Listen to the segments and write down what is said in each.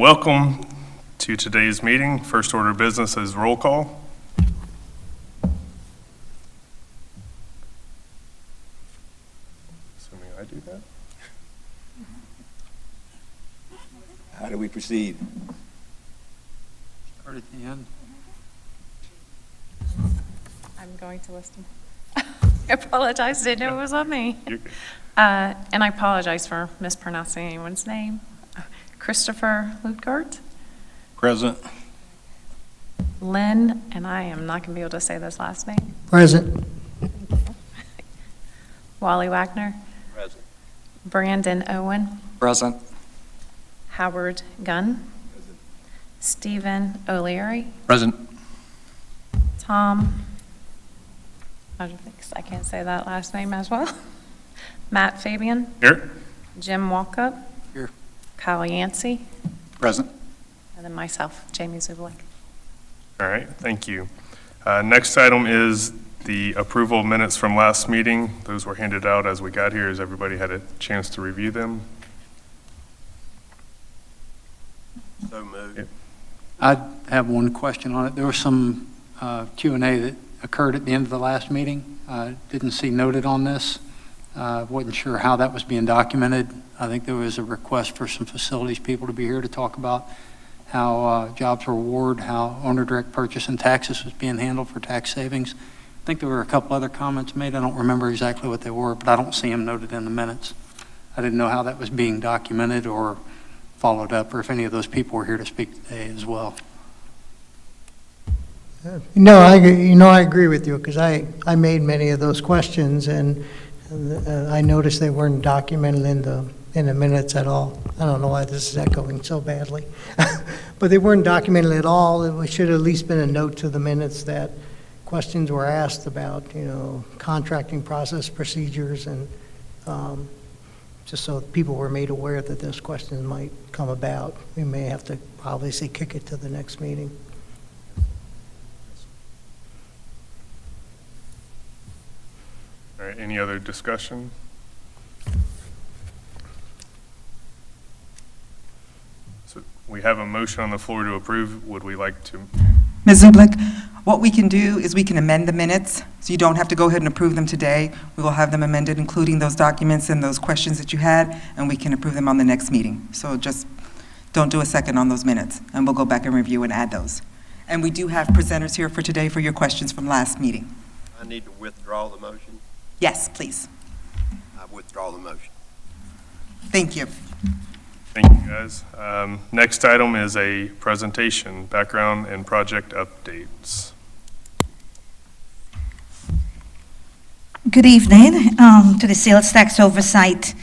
welcome to today's meeting. First order of business is roll call. Assuming I do that. How do we proceed? Start at the end. I'm going to list them. I apologize, didn't know it was on me. You're good. And I apologize for mispronouncing anyone's name. Christopher Lutgart, Present. Lynn, and I am not going to be able to say this last name. Present. Wally Wagner, Present. Brandon Owen, Present. Howard Gunn, Stephen O'Leary, Present. Tom, I can't say that last name as well. Matt Fabian, Here. Jim Walkup, Here. Kyle Yancey, Present. and then myself, Jamie Zubelik. All right, thank you. Next item is the approval of minutes from last meeting. Those were handed out as we got here. Has everybody had a chance to review them? So moved. I have one question on it. There was some Q&A that occurred at the end of the last meeting. Didn't see noted on this. Wasn't sure how that was being documented. I think there was a request for some facilities people to be here to talk about how jobs were awarded, how owner direct purchase and taxes was being handled for tax savings. I think there were a couple other comments made. I don't remember exactly what they were, but I don't see them noted in the minutes. I didn't know how that was being documented or followed up, or if any of those people were here to speak today as well. No, I agree with you, because I made many of those questions, and I noticed they weren't documented in the minutes at all. I don't know why this is echoing so badly. But they weren't documented at all. It should have at least been a note to the minutes that questions were asked about, contracting process procedures, and just so people were made aware that those questions might come about. We may have to obviously kick it to the next meeting. All right, any other discussion? So we have a motion on the floor to approve. Would we like to? Ms. Zubelik, what we can do is we can amend the minutes, so you don't have to go ahead and approve them today. We will have them amended, including those documents and those questions that you had, and we can approve them on the next meeting. So just don't do a second on those minutes, and we'll go back and review and add those. And we do have presenters here for today for your questions from last meeting. I need to withdraw the motion. Yes, please. I withdraw the motion. Thank you. Thank you, guys. Next item is a presentation, background and project updates. Good evening to the Sales Tax Oversight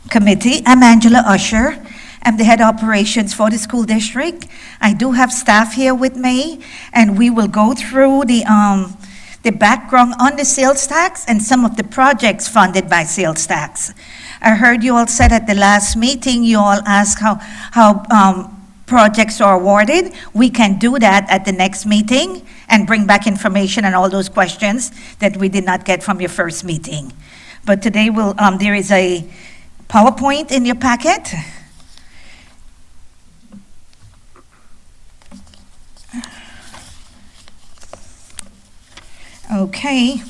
Committee. I'm Angela Usher. I'm the head of operations for the school district. I do have staff here with me, and we will go through the background on the sales tax and some of the projects funded by sales tax. I heard you all said at the last meeting, you all asked how projects are awarded. We can do that at the next meeting and bring back information on all those questions that we did not get from your first meeting. But today there is a PowerPoint in your packet. Okay,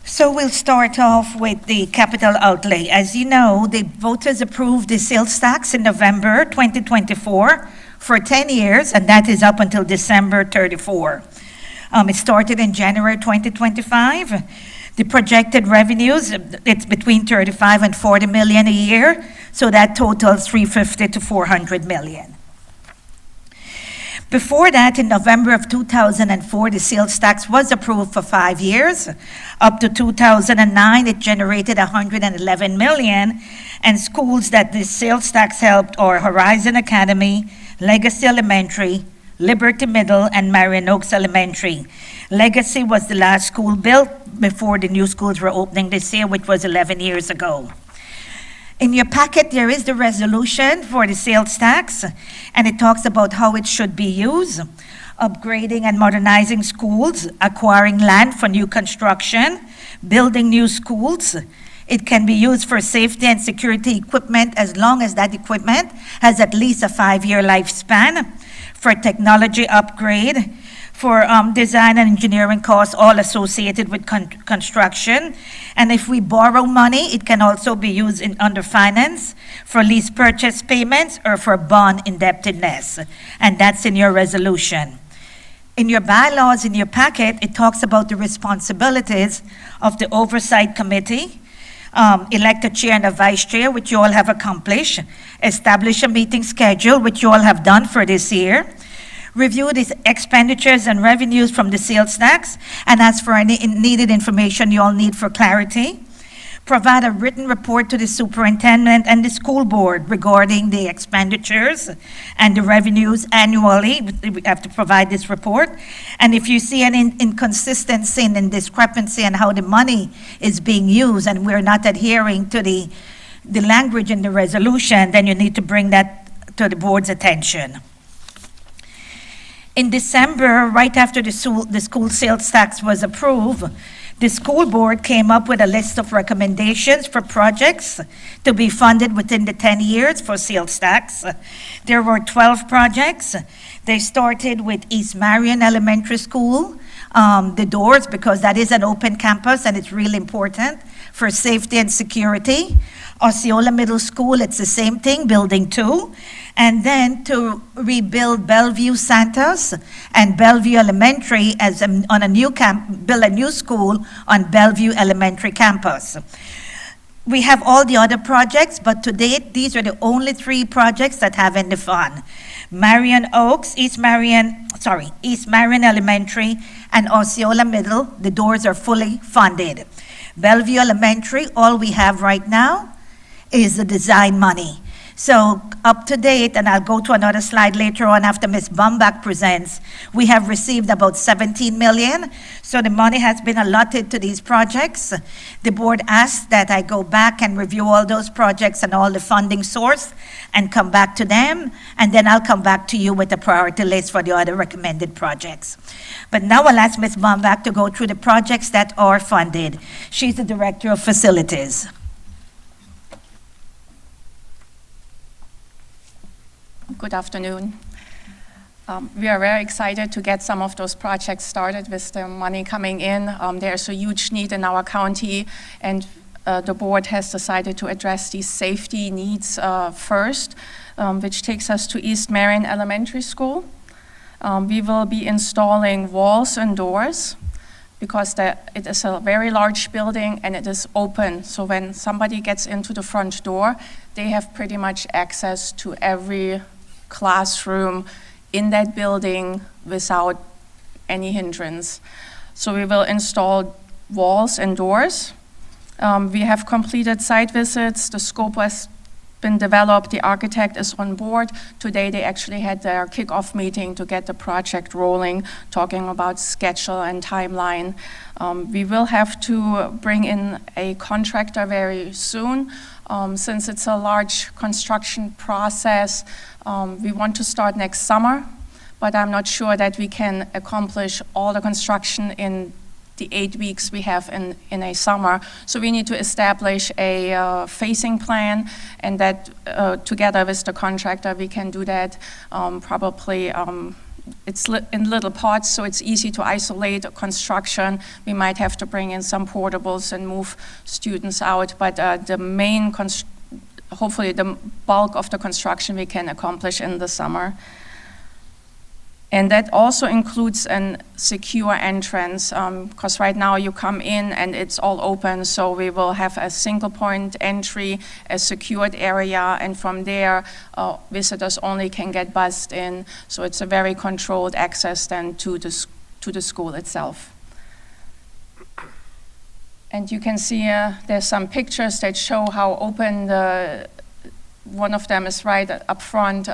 so we'll start off with the capital outlay. As you know, the voters approved the sales tax in November 2024 for 10 years, and that is up until December 34. It started in January 2025. The projected revenues, it's between 35 and 40 million a year, so that totals 350 to 400 million. Before that, in November of 2004, the sales tax was approved for 5 years. Up to 2009, it generated 111 million, and schools that the sales tax helped are Horizon Academy, Legacy Elementary, Liberty Middle, and Marion Oaks Elementary. Legacy was the last school built before the new schools were opening this year, which was 11 years ago. In your packet, there is the resolution for the sales tax, and it talks about how it should be used: upgrading and modernizing schools, acquiring land for new construction, building new schools, It can be used for safety and security equipment as long as that equipment has at least a 5-year lifespan, for technology upgrade, for design and engineering costs, all associated with construction. And if we borrow money, it can also be used under finance for lease purchase payments or for bond indebtedness. And that's in your resolution. In your bylaws, in your packet, it talks about the responsibilities of the Oversight Committee, elect a chair and a vice chair, which you all have accomplished, establish a meeting schedule, which you all have done for this year, review the expenditures and revenues from the sales tax, and ask for any needed information you all need for clarity. Provide a written report to the superintendent and the school board regarding the expenditures and the revenues annually. We have to provide this report. And if you see an inconsistency and discrepancy in how the money is being used and we're not adhering to the language in the resolution, then you need to bring that to the board's attention. In December, right after the school sales tax was approved, the school board came up with a list of recommendations for projects to be funded within the 10 years for sales tax. There were 12 projects. They started with East Marion Elementary School, the doors, because that is an open campus and it's really important for safety and security. Osceola Middle School, it's the same thing, Building 2. And then to rebuild Bellevue Santos and Bellevue Elementary build a new school on Bellevue Elementary campus. We have all the other projects, but to date, these are the only 3 projects that have in the fund. East Marion Elementary and Osceola Middle, the doors are fully funded. Bellevue Elementary, all we have right now is the design money. So up to date, and I'll go to another slide later on after Ms. Bumbach presents, we have received about 17 million. So the money has been allotted to these projects. The board asked that I go back and review all those projects and all the funding source and come back to them. And then I'll come back to you with a priority list for the other recommended projects. But now I'll ask Ms. Bumbach to go through the projects that are funded. She's the Director of Facilities. Good afternoon. We are very excited to get some of those projects started with the money coming in. There's a huge need in our county, and the board has decided to address these safety needs first, which takes us to East Marion Elementary School. We will be installing walls and doors because it is a very large building and it is open. So when somebody gets into the front door, they have pretty much access to every classroom in that building without any hindrance. So we will install walls and doors. We have completed site visits. The scope has been developed. The architect is on board. Today they actually had their kickoff meeting to get the project rolling, talking about schedule and timeline. We will have to bring in a contractor very soon. Since it's a large construction process, we want to start next summer, but I'm not sure that we can accomplish all the construction in the 8 weeks we have in a summer. So we need to establish a phasing plan, and that together with the contractor, we can do that probably. It's in little parts, so it's easy to isolate construction. We might have to bring in some portables and move students out, but the main, hopefully the bulk of the construction we can accomplish in the summer. And that also includes a secure entrance, because right now you come in and it's all open, so we will have a single point entry, a secured area, and from there, visitors only can get bussed in. So it's a very controlled access then to the school itself. And you can see there's some pictures that show how open one of them is right up front.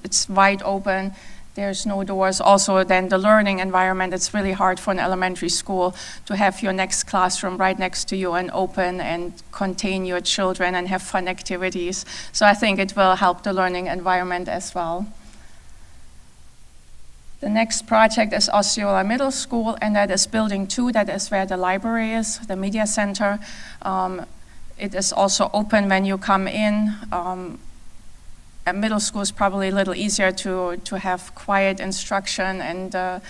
It's wide open. There's no doors. Also, then the learning environment, it's really hard for an elementary school to have your next classroom right next to you and open and contain your children and have fun activities. So I think it will help the learning environment as well. The next project is Osceola Middle School, and that is Building 2. That is where the library is, the media center. It is also open when you come in. At middle school is probably a little easier to have quiet instruction, and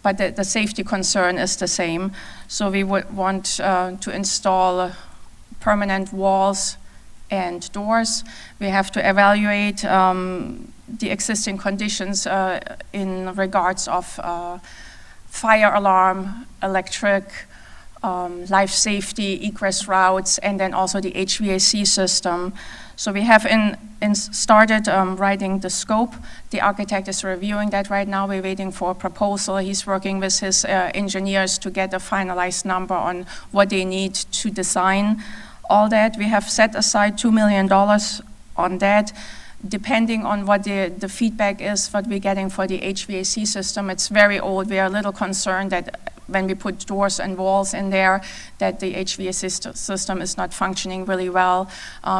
but the safety concern is the same. So we would want to install permanent walls and doors. We have to evaluate the existing conditions in regards of fire alarm, electric, life safety, egress routes, and then also the HVAC system. So we have started writing the scope. The architect is reviewing that right now. We're waiting for a proposal. He's working with his engineers to get a finalized number on what they need to design all that. We have set aside $2 million on that. Depending on what the feedback is, what we're getting for the HVAC system, it's very old. We are a little concerned that when we put doors and walls in there, that the HVAC system is not functioning really well.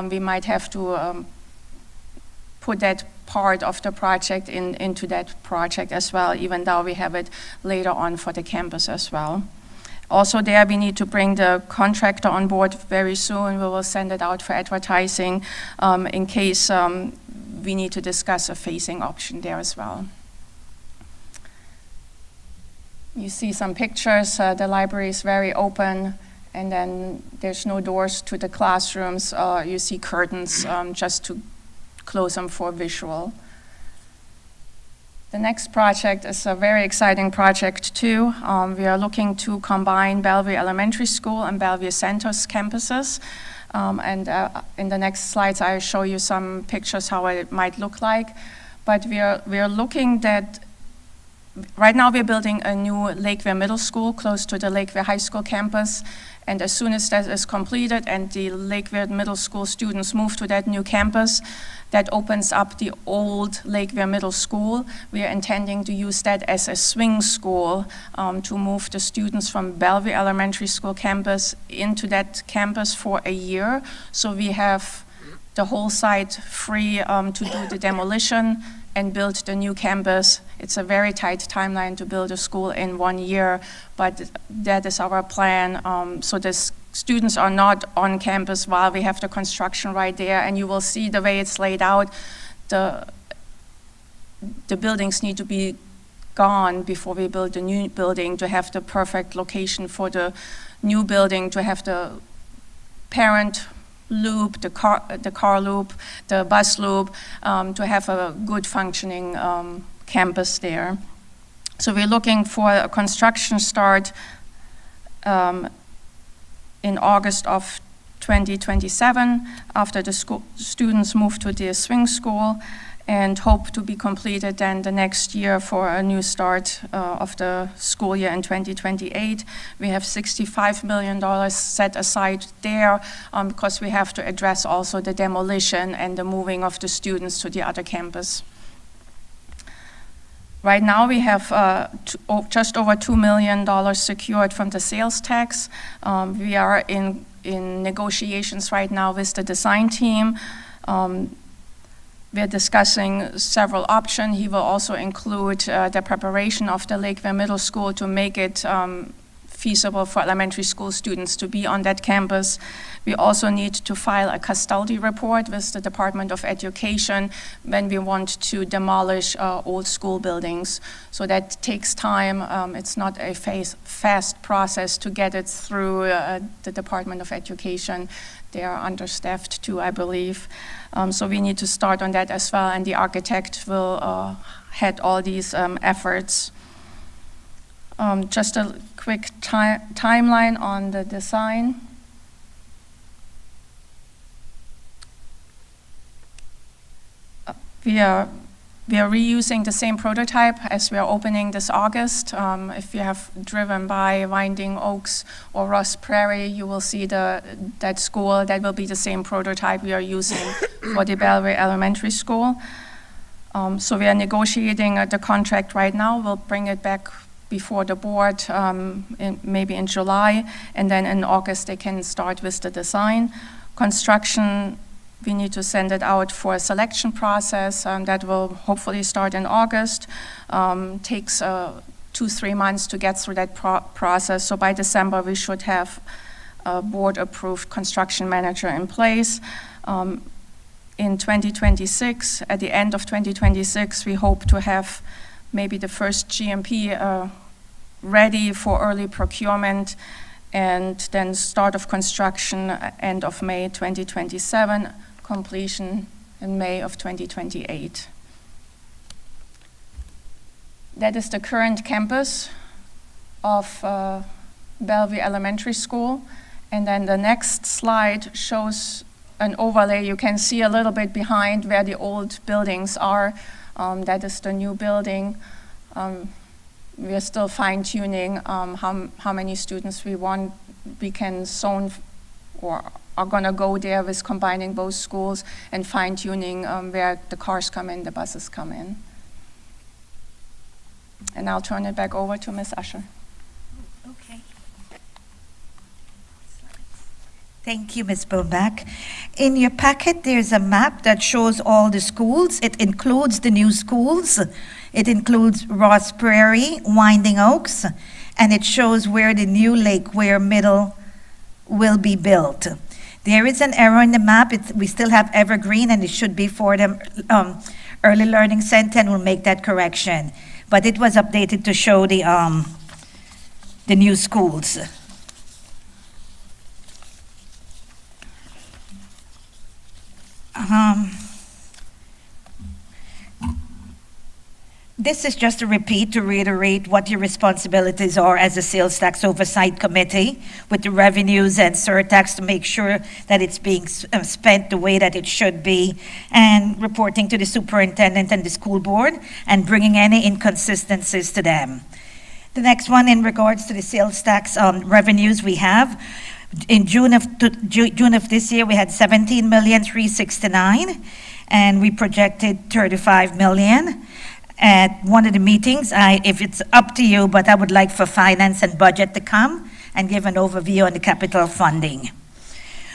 We might have to put that part of the project into that project as well, even though we have it later on for the campus as well. Also there, we need to bring the contractor on board very soon. We will send it out for advertising in case we need to discuss a phasing option there as well. You see some pictures. The library is very open, and then there's no doors to the classrooms. You see curtains just to close them for visual. The next project is a very exciting project too. We are looking to combine Bellevue Elementary School and Bellevue Center's campuses. In the next slides, I'll show you some pictures how it might look like. But we are looking that right now we're building a new Lakeview Middle School close to the Lakeview High School campus. And as soon as that is completed and the Lakeview Middle School students move to that new campus, that opens up the old Lakeview Middle School. We are intending to use that as a swing school to move the students from Bellevue Elementary School campus into that campus for a year. So we have the whole site free to do the demolition and build the new campus. It's a very tight timeline to build a school in 1 year, but that is our plan. So the students are not on campus while we have the construction right there, and you will see the way it's laid out. The buildings need to be gone before we build the new building to have the perfect location for the new building, to have the parent loop, the car loop, the bus loop, to have a good functioning campus there. So we're looking for a construction start in August of 2027 after the students move to the swing school, and hope to be completed then the next year for a new start of the school year in 2028. We have $65 million set aside there because we have to address also the demolition and the moving of the students to the other campus. Right now we have just over $2 million secured from the sales tax. We are in negotiations right now with the design team. We're discussing several options. He will also include the preparation of the Lakeview Middle School to make it feasible for elementary school students to be on that campus. We also need to file a custody report with the Department of Education when we want to demolish old school buildings. So that takes time. It's not a fast process to get it through the Department of Education. They are understaffed too, I believe. So we need to start on that as well, and the architect will head all these efforts. Just a quick timeline on the design. We are reusing the same prototype as we are opening this August. If you have driven by Winding Oaks or Ross Prairie, you will see that school. That will be the same prototype we are using for the Bellevue Elementary School. So we are negotiating the contract right now. We'll bring it back before the board, maybe in July, and then in August they can start with the design. Construction, we need to send it out for a selection process that will hopefully start in August. Takes 2-3 months to get through that process, so by December we should have a board-approved construction manager in place. In 2026, at the end of 2026, we hope to have maybe the first GMP ready for early procurement, and then start of construction end of May 2027, completion in May of 2028. That is the current campus of Bellevue Elementary School. And then the next slide shows an overlay. You can see a little bit behind where the old buildings are. That is the new building. We are still fine-tuning how many students we can zone or are gonna go there with combining both schools, and fine-tuning where the cars come in, the buses come in. And I'll turn it back over to Ms. Usher. Okay. Thank you, Ms. Boback. In your packet, there's a map that shows all the schools. It includes the new schools. It includes Ross Prairie, Winding Oaks, and it shows where the new Lake Ware Middle will be built. There is an error in the map. We still have Evergreen, and it should be for the Early Learning Center, and we'll make that correction. But it was updated to show the new schools. This is just a repeat to reiterate what your responsibilities are as a sales tax oversight committee with the revenues and surtax to make sure that it's being spent the way that it should be, and reporting to the superintendent and the school board and bringing any inconsistencies to them. The next one, in regards to the sales tax revenues we have, in June of this year, we had 17,369,000, and we projected 35 million. At one of the meetings, if it's up to you, but I would like for finance and budget to come and give an overview on the capital funding.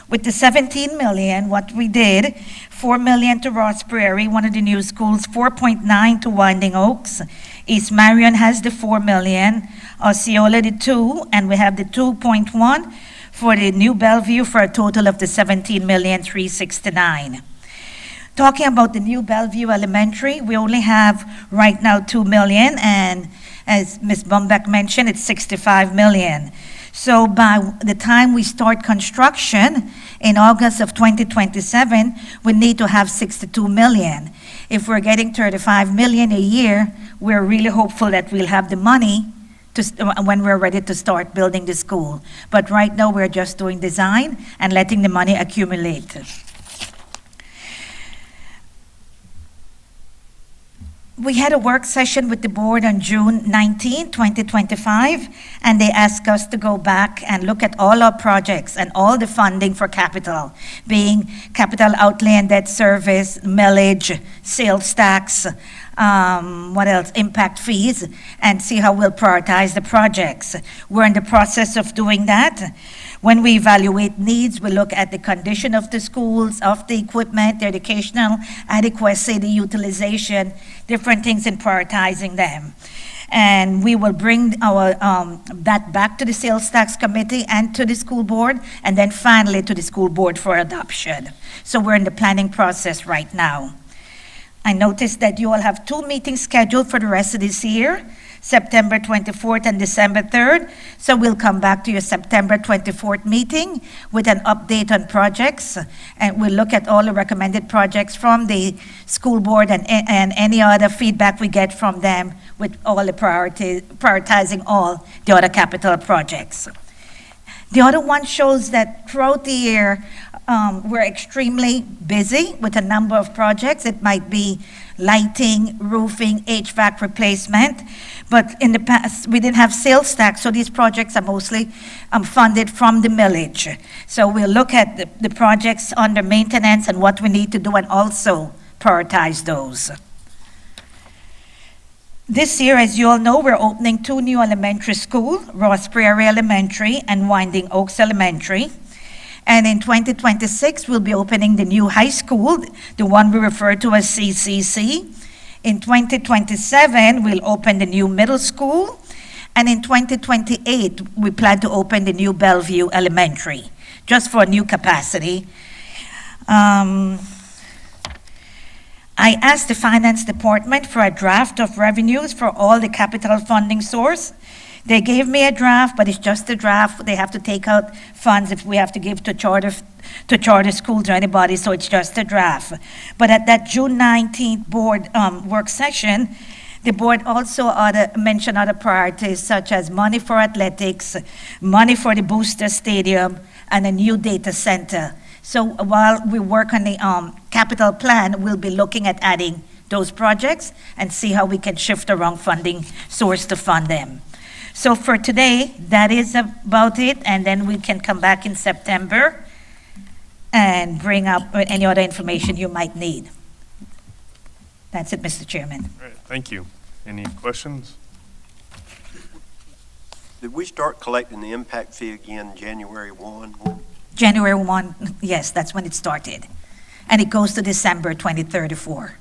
With the 17 million, what we did, 4 million to Ross Prairie, one of the new schools, 4.9 to Winding Oaks. East Marion has the 4 million, Osceola the 2, and we have the 2.1 for the new Bellevue, for a total of the 17,369,000. Talking about the new Bellevue Elementary, we only have right now 2 million, and as Ms. Bumbeck mentioned, it's 65 million. So by the time we start construction in August of 2027, we need to have 62 million. If we're getting 35 million a year, we're really hopeful that we'll have the money when we're ready to start building the school. But right now, we're just doing design and letting the money accumulate. We had a work session with the board on June 19, 2025, and they asked us to go back and look at all our projects and all the funding for capital, being capital outlay and debt service, millage, sales tax, what else, impact fees, and see how we'll prioritize the projects. We're in the process of doing that. When we evaluate needs, we look at the condition of the schools, of the equipment, the educational adequacy, the utilization, different things, in prioritizing them. And we will bring our that back to the sales tax committee and to the school board, and then finally to the school board for adoption. So we're in the planning process right now. I noticed that you all have 2 meetings scheduled for the rest of this year, September 24th and December 3rd. So we'll come back to your September 24th meeting with an update on projects, and we'll look at all the recommended projects from the school board and any other feedback we get from them, with all the prioritizing all the other capital projects. The other one shows that throughout the year, we're extremely busy with a number of projects. It might be lighting, roofing, HVAC replacement, but in the past, we didn't have sales tax, so these projects are mostly funded from the millage. So we'll look at the projects under maintenance and what we need to do, and also prioritize those. This year, as you all know, we're opening 2 new elementary schools, Ross Prairie Elementary and Winding Oaks Elementary. And in 2026, we'll be opening the new high school, the one we refer to as CCC. In 2027, we'll open the new middle school. And in 2028, we plan to open the new Bellevue Elementary, just for a new capacity. I asked the Finance Department for a draft of revenues for all the capital funding source. They gave me a draft, but it's just a draft. They have to take out funds if we have to give to charter schools or anybody, so it's just a draft. But at that June 19th board work session, the board also mentioned other priorities such as money for athletics, money for the booster stadium, and a new data center. So while we work on the capital plan, we'll be looking at adding those projects and see how we can shift around funding source to fund them. So for today, that is about it, and then we can come back in September and bring up any other information you might need. That's it, Mr. Chairman. All right, thank you. Any questions? Did we start collecting the impact fee again January 1? January 1, yes, that's when it started. And it goes to December 2034.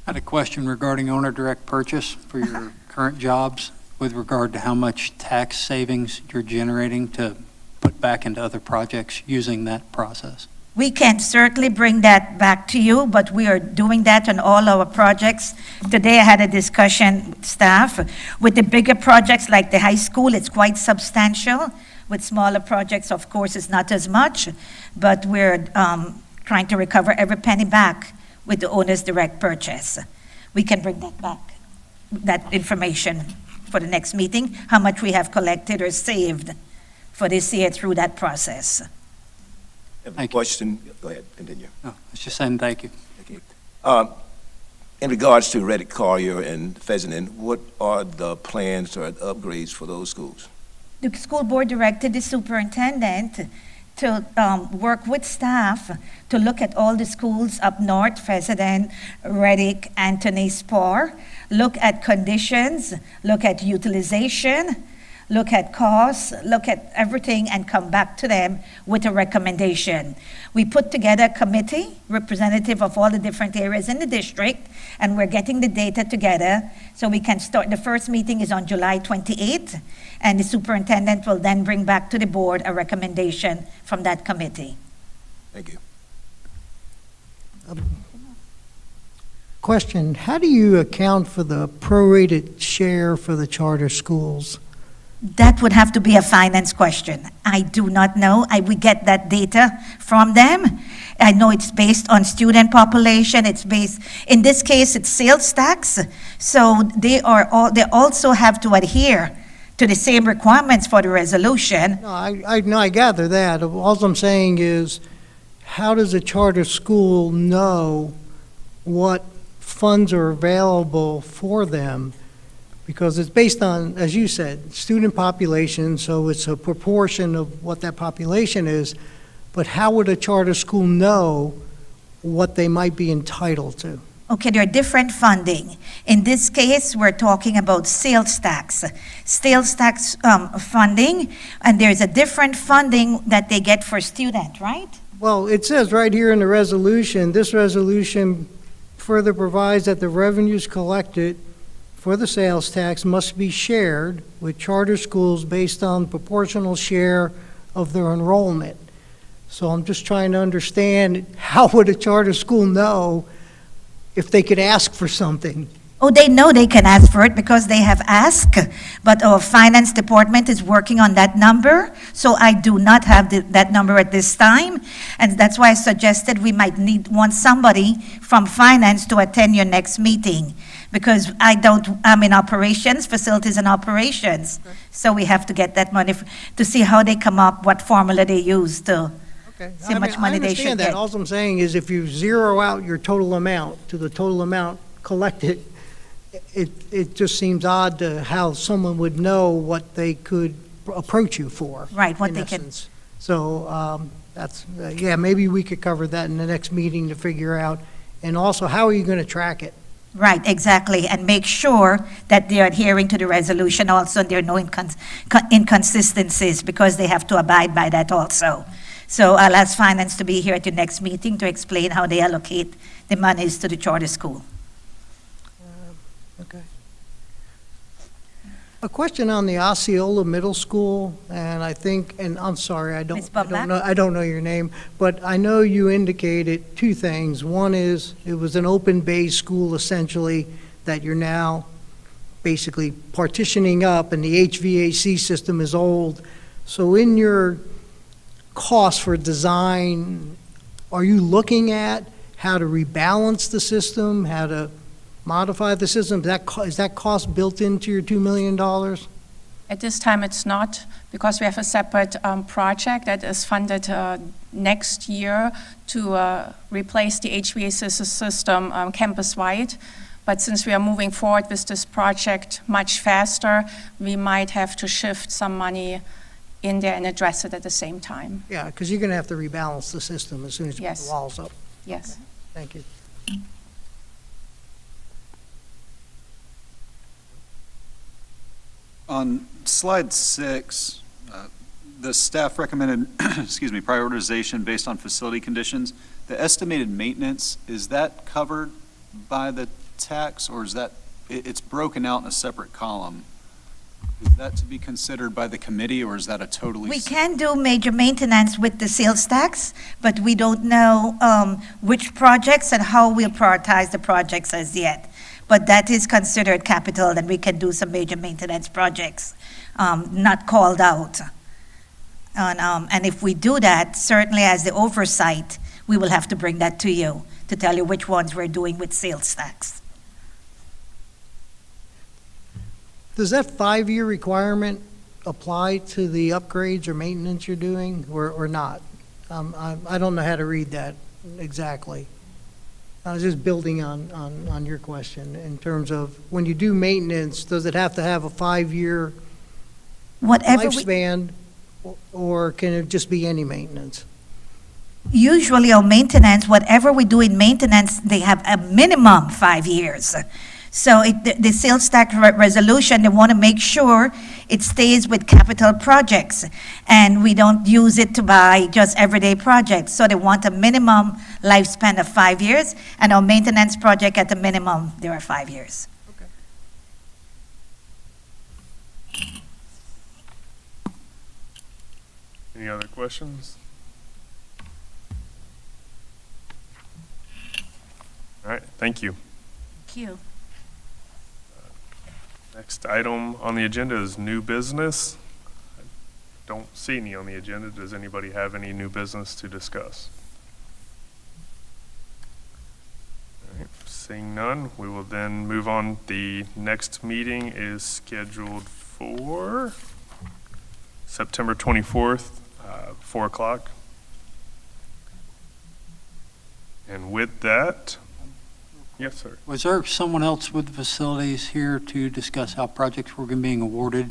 I had a question regarding owner direct purchase for your current jobs with regard to how much tax savings you're generating to put back into other projects using that process. We can certainly bring that back to you, but we are doing that on all our projects. Today I had a discussion with staff. With the bigger projects like the high school, it's quite substantial. With smaller projects, of course, it's not as much, but we're trying to recover every penny back with the owner's direct purchase. We can bring that back, that information for the next meeting, how much we have collected or saved for this year through that process. Thank you. Question, go ahead, continue. No, I was just saying thank you. In regards to Reddick Collier and Fessenden, what are the plans or upgrades for those schools? The school board directed the superintendent to work with staff to look at all the schools up north, Fessenden, Reddick, Anthony, Spar, look at conditions, look at utilization, look at costs, look at everything, and come back to them with a recommendation. We put together a committee, representative of all the different areas in the district, and we're getting the data together so we can start. The first meeting is on July 28th, and the superintendent will then bring back to the board a recommendation from that committee. Thank you. Question, how do you account for the prorated share for the charter schools? That would have to be a finance question. I do not know. We get that data from them. I know it's based on student population. It's based, in this case, it's sales tax. So they also have to adhere to the same requirements for the resolution. No, I gather that. All I'm saying is, how does a charter school know what funds are available for them? Because it's based on, as you said, student population, so it's a proportion of what that population is. But how would a charter school know what they might be entitled to? Okay, there are different funding. In this case, we're talking about sales tax. Sales tax funding, and there's a different funding that they get for student, right? Well, it says right here in the resolution, this resolution further provides that the revenues collected for the sales tax must be shared with charter schools based on proportional share of their enrollment. So I'm just trying to understand, how would a charter school know if they could ask for something? Oh, they know they can ask for it because they have asked, but our finance department is working on that number, so I do not have that number at this time, and that's why I suggested we might want somebody from finance to attend your next meeting, because I'm in operations, facilities and operations, so we have to get that money to see how they come up, what formula they use to see how much money they should I understand that. get. All I'm saying is, if you zero out your total amount to the total amount collected, it just seems odd to how someone would know what they could approach you for. Right, what in they can. essence. So that's, yeah, maybe we could cover that in the next meeting to figure out. And also, how are you going to track it? Right, exactly, and make sure that they're adhering to the resolution also, and there are no inconsistencies, because they have to abide by that also. So I'll ask finance to be here at the next meeting to explain how they allocate the monies to the charter school. Okay. A question on the Osceola Middle School, and I think, and I'm sorry, I Ms. don't Bumback? know, I don't know your name, but I know you indicated two things. One is, it was an open bay school essentially, that you're now basically partitioning up, and the HVAC system is old. So in your cost for design, are you looking at how to rebalance the system, how to modify the system? Is that cost built into your $2 million? At this time, it's not, because we have a separate project that is funded next year to replace the HVAC system campus-wide. But since we are moving forward with this project much faster, we might have to shift some money in there and address it at the same time. Yeah, because you're going to have to rebalance the system as soon as you put Yes. the walls up. Yes. Thank you. On slide 6, the staff recommended, excuse me, prioritization based on facility conditions. The estimated maintenance, is that covered by the tax, or is that, it's broken out in a separate column? Is that to be considered by the committee, or is that a totally? We can do major maintenance with the sales tax, but we don't know which projects and how we'll prioritize the projects as yet. But that is considered capital, and we can do some major maintenance projects not called out. And if we do that, certainly as the oversight, we will have to bring that to you to tell you which ones we're doing with sales tax. Does that 5-year requirement apply to the upgrades or maintenance you're doing, or not? I don't know how to read that exactly. I was just building on your question in terms of, when you do maintenance, does it have to have a 5-year Whatever we, lifespan, or can it just be any maintenance? usually on maintenance, whatever we do in maintenance, they have a minimum 5 years. So the sales tax resolution, they want to make sure it stays with capital projects, and we don't use it to buy just everyday projects. So they want a minimum lifespan of 5 years, and our maintenance project at the minimum, there are 5 years. Any other questions? All right, thank you. Thank you. Next item on the agenda is new business. I don't see any on the agenda. Does anybody have any new business to discuss? All right, seeing none, we will then move on. The next meeting is scheduled for September 24th, 4 o'clock. And with that, yes, sir. Was there someone else with the facilities here to discuss how projects were being awarded,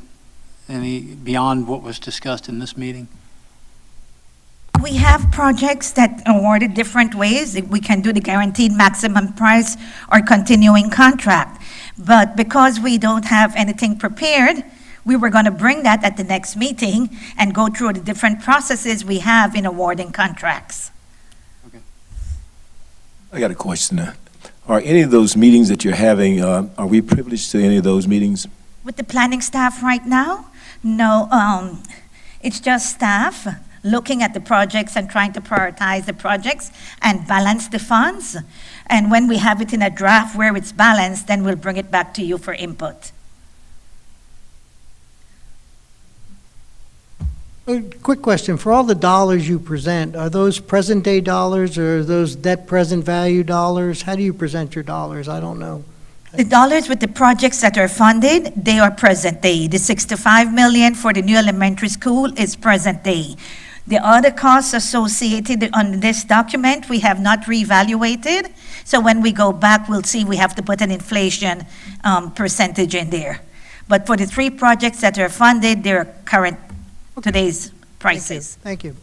any beyond what was discussed in this meeting? We have projects that are awarded different ways. We can do the guaranteed maximum price or continuing contract. But because we don't have anything prepared, we were going to bring that at the next meeting and go through the different processes we have in awarding contracts. I got a question. Are any of those meetings that you're having, are we privileged to any of those meetings? With the planning staff right now, no, it's just staff looking at the projects and trying to prioritize the projects and balance the funds. And when we have it in a draft where it's balanced, then we'll bring it back to you for input. A quick question, for all the dollars you present, are those present-day dollars, or are those debt present value dollars? How do you present your dollars? I don't know. The dollars with the projects that are funded, they are present day. The 65 million for the new elementary school is present day. The other costs associated on this document, we have not reevaluated. So when we go back, we'll see we have to put an inflation percentage in there. But for the 3 projects that are funded, they're current today's prices. Thank you.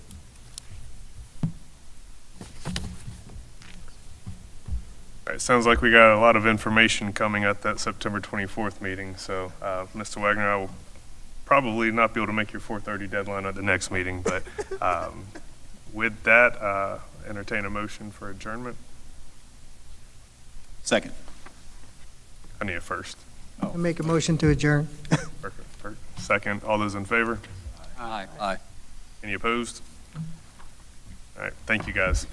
All right, sounds like we got a lot of information coming at that September 24th meeting. So, Mr. Wagner, I will probably not be able to make your 4:30 deadline at the next meeting, but with that, entertain a motion for adjournment. Second. I need a first. I make a motion to adjourn. Perfect. Second. All those in favor? Aye. Aye. Any opposed? All right, thank you, guys.